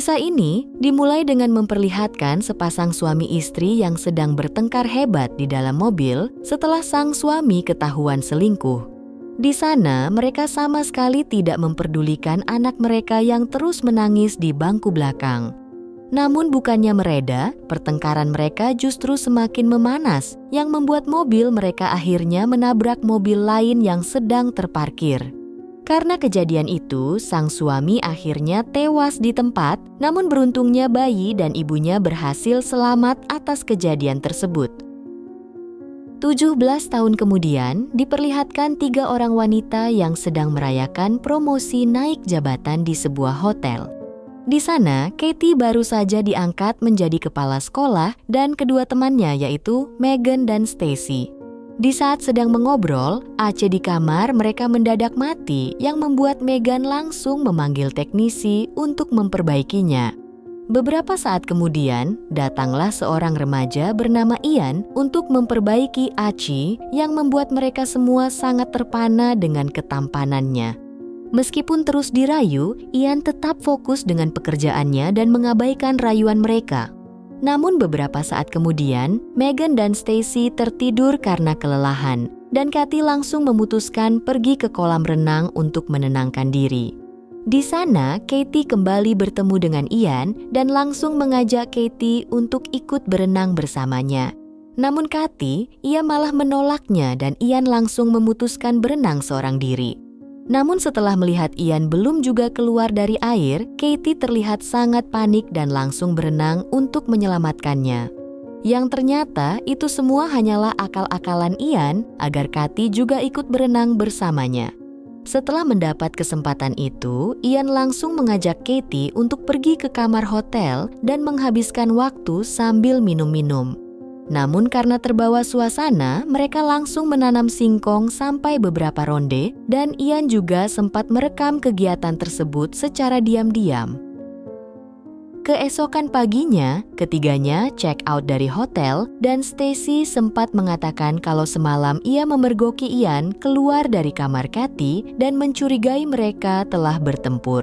Kisah ini dimulai dengan memperlihatkan sepasang suami istri yang sedang bertengkar hebat di dalam mobil setelah sang suami ketahuan selingkuh. Di sana, mereka sama sekali tidak memperdulikan anak mereka yang terus menangis di bangku belakang. Namun bukannya mereda, pertengkaran mereka justru semakin memanas, yang membuat mobil mereka akhirnya menabrak mobil lain yang sedang terparkir. Karena kejadian itu, sang suami akhirnya tewas di tempat, namun beruntungnya bayi dan ibunya berhasil selamat atas kejadian tersebut. 17 tahun kemudian, diperlihatkan 3 orang wanita yang sedang merayakan promosi naik jabatan di sebuah hotel. Di sana, Katie baru saja diangkat menjadi kepala sekolah dan kedua temannya yaitu Megan dan Stacy. Di saat sedang mengobrol, AC di kamar mereka mendadak mati yang membuat Megan langsung memanggil teknisi untuk memperbaikinya. Beberapa saat kemudian, datanglah seorang remaja bernama Ian untuk memperbaiki AC yang membuat mereka semua sangat terpana dengan ketampanannya. Meskipun terus dirayu, Ian tetap fokus dengan pekerjaannya dan mengabaikan rayuan mereka. Namun beberapa saat kemudian, Megan dan Stacy tertidur karena kelelahan, dan Katie langsung memutuskan pergi ke kolam renang untuk menenangkan diri. Di sana, Katie kembali bertemu dengan Ian dan langsung mengajak Katie untuk ikut berenang bersamanya. Namun ia malah menolaknya dan Ian langsung memutuskan berenang seorang diri. Namun setelah melihat Ian belum juga keluar dari air, Katie terlihat sangat panik dan langsung berenang untuk menyelamatkannya. Yang ternyata itu semua hanyalah akal-akalan Ian agar Katie juga ikut berenang bersamanya. Setelah mendapat kesempatan itu, Ian langsung mengajak Katie untuk pergi ke kamar hotel dan menghabiskan waktu sambil minum-minum. Namun karena terbawa suasana, mereka langsung menanam singkong sampai beberapa ronde dan Ian juga sempat merekam kegiatan tersebut secara diam-diam. Keesokan paginya, ketiganya check out dari hotel dan Stacy sempat mengatakan kalau semalam ia memergoki Ian keluar dari kamar Katie dan mencurigai mereka telah bertempur.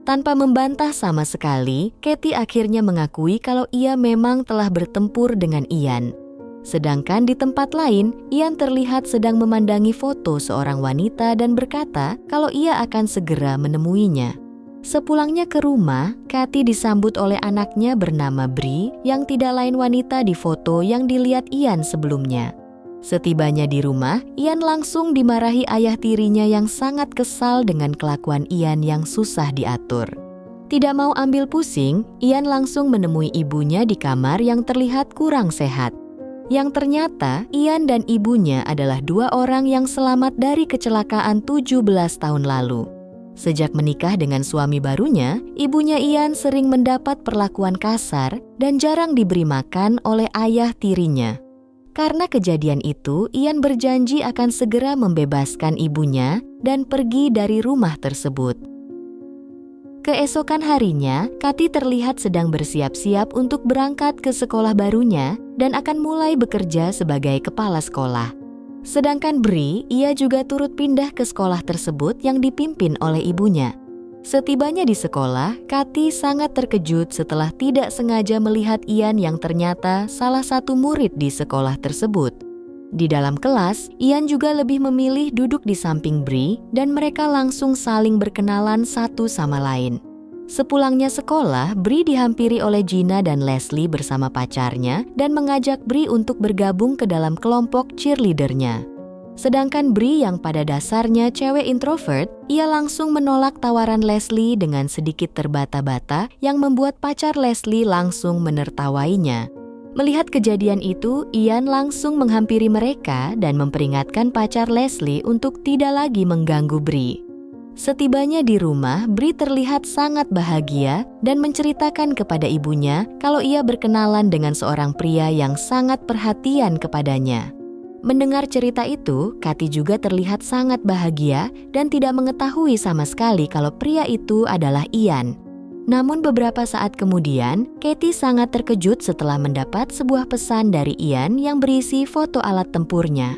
Tanpa membantah sama sekali, Katie akhirnya mengakui kalau ia memang telah bertempur dengan Ian. Sedangkan di tempat lain, Ian terlihat sedang memandangi foto seorang wanita dan berkata kalau ia akan segera menemuinya. Sepulangnya ke rumah, Katie disambut oleh anaknya bernama Bree yang tidak lain wanita di foto yang dilihat Ian sebelumnya. Setibanya di rumah, Ian langsung dimarahi ayah tirinya yang sangat kesal dengan kelakuan Ian yang susah diatur. Tidak mau ambil pusing, Ian langsung menemui ibunya di kamar yang terlihat kurang sehat. Yang ternyata, Ian dan ibunya adalah 2 orang yang selamat dari kecelakaan 17 tahun lalu. Sejak menikah dengan suami barunya, ibunya Ian sering mendapat perlakuan kasar dan jarang diberi makan oleh ayah tirinya. Karena kejadian itu, Ian berjanji akan segera membebaskan ibunya dan pergi dari rumah tersebut. Keesokan harinya, Katie terlihat sedang bersiap-siap untuk berangkat ke sekolah barunya dan akan mulai bekerja sebagai kepala sekolah. Sedangkan Bree, ia juga turut pindah ke sekolah tersebut yang dipimpin oleh ibunya. Setibanya di sekolah, Katie sangat terkejut setelah tidak sengaja melihat Ian yang ternyata salah satu murid di sekolah tersebut. Di dalam kelas, Ian juga lebih memilih duduk di samping Bree dan mereka langsung saling berkenalan satu sama lain. Sepulangnya sekolah, Bree dihampiri oleh Gina dan Leslie bersama pacarnya dan mengajak Bree untuk bergabung ke dalam kelompok cheerleadernya. Sedangkan Bree yang pada dasarnya cewek introvert, ia langsung menolak tawaran Leslie dengan sedikit terbata-bata yang membuat pacar Leslie langsung menertawainya. Melihat kejadian itu, Ian langsung menghampiri mereka dan memperingatkan pacar Leslie untuk tidak lagi mengganggu Bree. Setibanya di rumah, Bree terlihat sangat bahagia dan menceritakan kepada ibunya kalau ia berkenalan dengan seorang pria yang sangat perhatian kepadanya. Mendengar cerita itu, Katie juga terlihat sangat bahagia dan tidak mengetahui sama sekali kalau pria itu adalah Ian. Namun beberapa saat kemudian, Katie sangat terkejut setelah mendapat sebuah pesan dari Ian yang berisi foto alat tempurnya.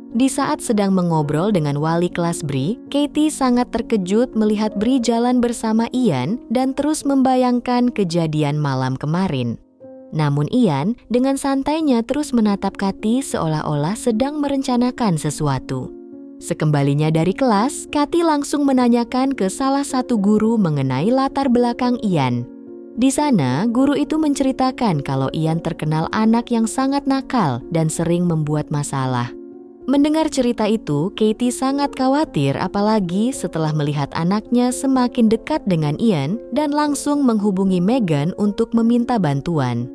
Di saat sedang mengobrol dengan wali kelas Bri, Katie sangat terkejut melihat Bri jalan bersama Ian dan terus membayangkan kejadian malam kemarin. Namun Ian dengan santainya terus menatap Katie seolah-olah sedang merencanakan sesuatu. Sekembalinya dari kelas, Katie langsung menanyakan ke salah satu guru mengenai latar belakang Ian. Di sana, guru itu menceritakan kalau Ian terkenal anak yang sangat nakal dan sering membuat masalah. Mendengar cerita itu, Katie sangat khawatir apalagi setelah melihat anaknya semakin dekat dengan Ian dan langsung menghubungi Megan untuk meminta bantuan.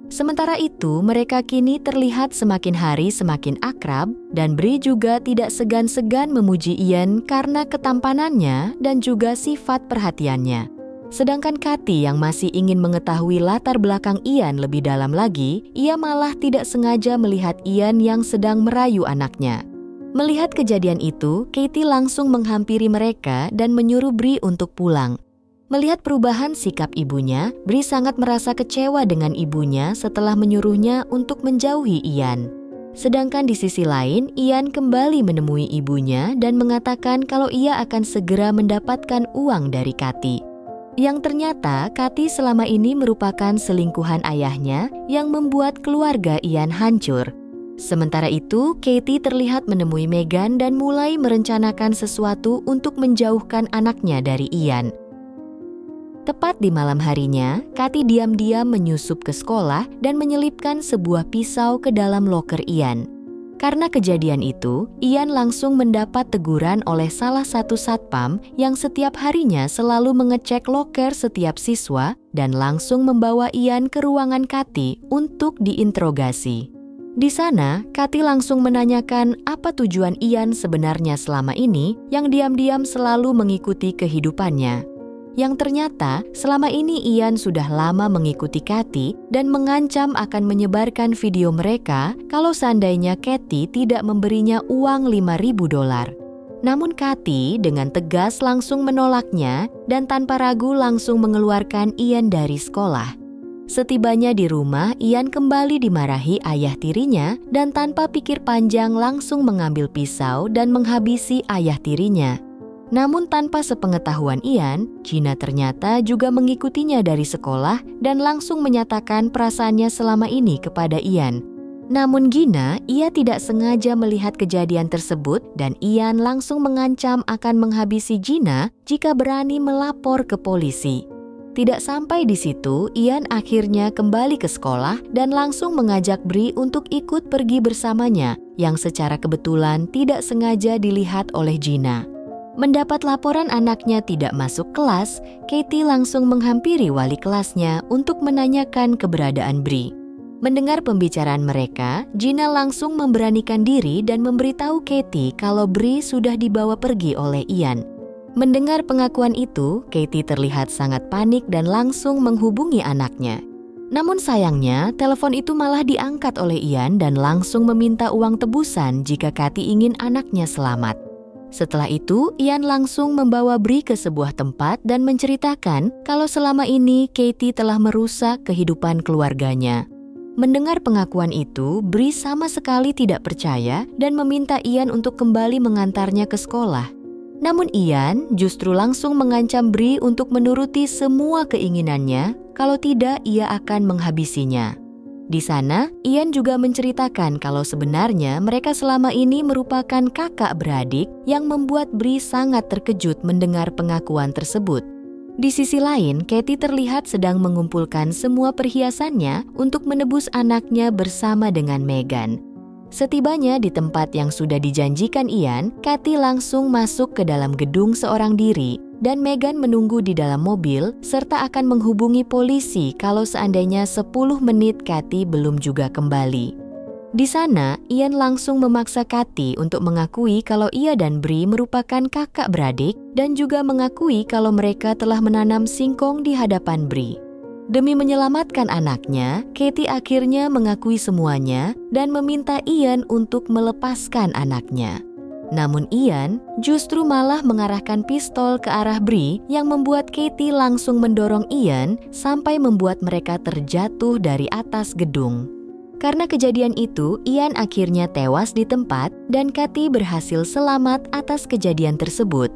Sementara itu, mereka kini terlihat semakin hari semakin akrab dan Bri juga tidak segan-segan memuji Ian karena ketampanannya dan juga sifat perhatiannya. Sedangkan Katie yang masih ingin mengetahui latar belakang Ian lebih dalam lagi, ia malah tidak sengaja melihat Ian yang sedang merayu anaknya. Melihat kejadian itu, Katie langsung menghampiri mereka dan menyuruh Bri untuk pulang. Melihat perubahan sikap ibunya, Bri sangat merasa kecewa dengan ibunya setelah menyuruhnya untuk menjauhi Ian. Sedangkan di sisi lain, Ian kembali menemui ibunya dan mengatakan kalau ia akan segera mendapatkan uang dari Katie. Yang ternyata Katie selama ini merupakan selingkuhan ayahnya yang membuat keluarga Ian hancur. Sementara itu, Katie terlihat menemui Megan dan mulai merencanakan sesuatu untuk menjauhkan anaknya dari Ian. Tepat di malam harinya, Katie diam-diam menyusup ke sekolah dan menyelipkan sebuah pisau ke dalam loker Ian. Karena kejadian itu, Ian langsung mendapat teguran oleh salah satu satpam yang setiap harinya selalu mengecek loker setiap siswa dan langsung membawa Ian ke ruangan Katie untuk diinterogasi. Di sana, Katie langsung menanyakan apa tujuan Ian sebenarnya selama ini yang diam-diam selalu mengikuti kehidupannya. Yang ternyata selama ini Ian sudah lama mengikuti Katie dan mengancam akan menyebarkan video mereka kalau seandainya Katie tidak memberinya uang $5.000. Namun Katie dengan tegas langsung menolaknya dan tanpa ragu langsung mengeluarkan Ian dari sekolah. Setibanya di rumah, Ian kembali dimarahi ayah tirinya dan tanpa pikir panjang langsung mengambil pisau dan menghabisi ayah tirinya. Namun tanpa sepengetahuan Ian, Gina ternyata juga mengikutinya dari sekolah dan langsung menyatakan perasaannya selama ini kepada Ian. Namun Gina, ia tidak sengaja melihat kejadian tersebut dan Ian langsung mengancam akan menghabisi Gina jika berani melapor ke polisi. Tidak sampai di situ, Ian akhirnya kembali ke sekolah dan langsung mengajak Bri untuk ikut pergi bersamanya, yang secara kebetulan tidak sengaja dilihat oleh Gina. Mendapat laporan anaknya tidak masuk kelas, Katie langsung menghampiri wali kelasnya untuk menanyakan keberadaan Bri. Mendengar pembicaraan mereka, Gina langsung memberanikan diri dan memberitahu Katie kalau Bri sudah dibawa pergi oleh Ian. Mendengar pengakuan itu, Katie terlihat sangat panik dan langsung menghubungi anaknya. Namun sayangnya, telepon itu malah diangkat oleh Ian dan langsung meminta uang tebusan jika Katie ingin anaknya selamat. Setelah itu, Ian langsung membawa Bri ke sebuah tempat dan menceritakan kalau selama ini Katie telah merusak kehidupan keluarganya. Mendengar pengakuan itu, Bri sama sekali tidak percaya dan meminta Ian untuk kembali mengantarnya ke sekolah. Namun Ian justru langsung mengancam Bri untuk menuruti semua keinginannya, kalau tidak ia akan menghabisinya. Di sana, Ian juga menceritakan kalau sebenarnya mereka selama ini merupakan kakak beradik yang membuat Bri sangat terkejut mendengar pengakuan tersebut. Di sisi lain, Katie terlihat sedang mengumpulkan semua perhiasannya untuk menebus anaknya bersama dengan Megan. Setibanya di tempat yang sudah dijanjikan Ian, Katie langsung masuk ke dalam gedung seorang diri dan Megan menunggu di dalam mobil serta akan menghubungi polisi kalau seandainya 10 menit Katie belum juga kembali. Di sana, Ian langsung memaksa Katie untuk mengakui kalau ia dan Bri merupakan kakak beradik dan juga mengakui kalau mereka telah menanam singkong di hadapan Bri. Demi menyelamatkan anaknya, Katie akhirnya mengakui semuanya dan meminta Ian untuk melepaskan anaknya. Namun Ian justru malah mengarahkan pistol ke arah Bri yang membuat Katie langsung mendorong Ian sampai membuat mereka terjatuh dari atas gedung. Karena kejadian itu, Ian akhirnya tewas di tempat dan Kathy berhasil selamat atas kejadian tersebut.